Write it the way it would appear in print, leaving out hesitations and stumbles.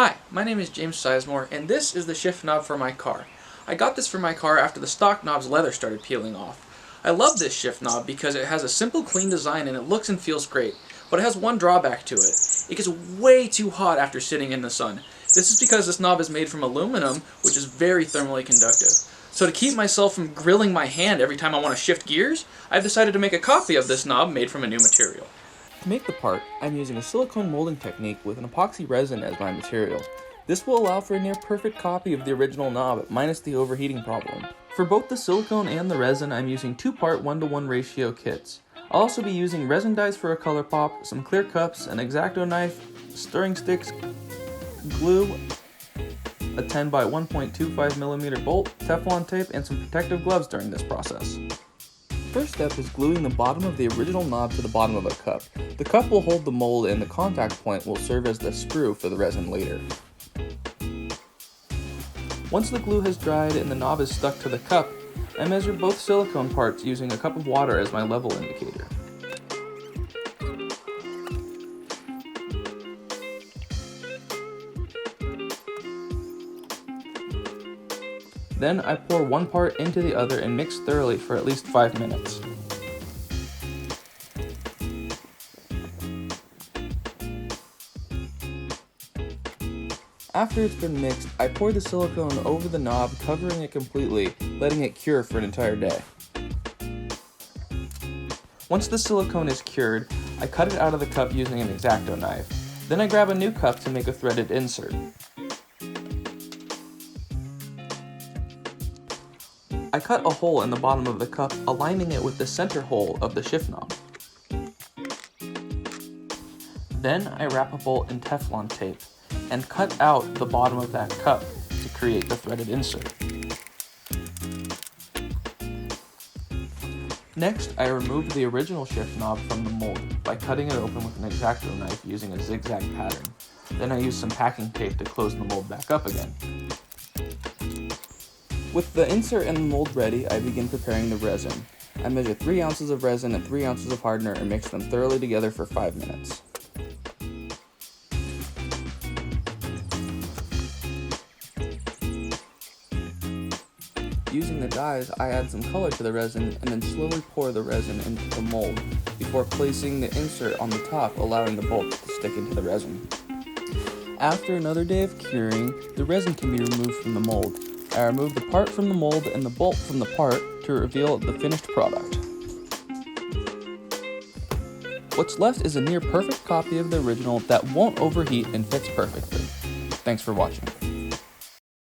Hi, my name is James Sizemore, and this is the shift knob for my car. I got this for my car after the stock knob's leather started peeling off. I love this shift knob because it has a simple, clean design and it looks and feels great, but it has one drawback to it. It gets way too hot after sitting in the sun. This is because this knob is made from aluminum, which is very thermally conductive. So to keep myself from grilling my hand every time I want to shift gears, I've decided to make a copy of this knob made from a new material. To make the part, I'm using a silicone molding technique with an epoxy resin as my material. This will allow for a near perfect copy of the original knob, minus the overheating problem. For both the silicone and the resin, I'm using 2-part 1:1 ratio kits. I'll also be using resin dyes for a color pop, some clear cups, an X-Acto knife, stirring sticks, glue, a 10 by 1.25mm bolt, Teflon tape, and some protective gloves during this process. First step is gluing the bottom of the original knob to the bottom of a cup. The cup will hold the mold and the contact point will serve as the sprue for the resin later. Once the glue has dried and the knob is stuck to the cup, I measure both silicone parts using a cup of water as my level indicator. Then I pour one part into the other and mix thoroughly for at least 5 minutes. After it's been mixed, I pour the silicone over the knob, covering it completely, letting it cure for an entire day. Once the silicone is cured, I cut it out of the cup using an X-Acto knife. Then I grab a new cup to make a threaded insert. I cut a hole in the bottom of the cup, aligning it with the center hole of the shift knob. Then I wrap a bolt in Teflon tape and cut out the bottom of that cup to create the threaded insert. Next, I remove the original shift knob from the mold by cutting it open with an X-Acto knife using a zigzag pattern. Then I use some packing tape to close the mold back up again. With the insert and the mold ready, I begin preparing the resin. I measure 3 ounces of resin and 3 ounces of hardener and mix them thoroughly together for 5 minutes. Using the dyes, I add some color to the resin and then slowly pour the resin into the mold before placing the insert on the top, allowing the bolt to stick into the resin. After another day of curing, the resin can be removed from the mold. I remove the part from the mold and the bolt from the part to reveal the finished product. What's left is a near perfect copy of the original that won't overheat and fits perfectly. Thanks for watching.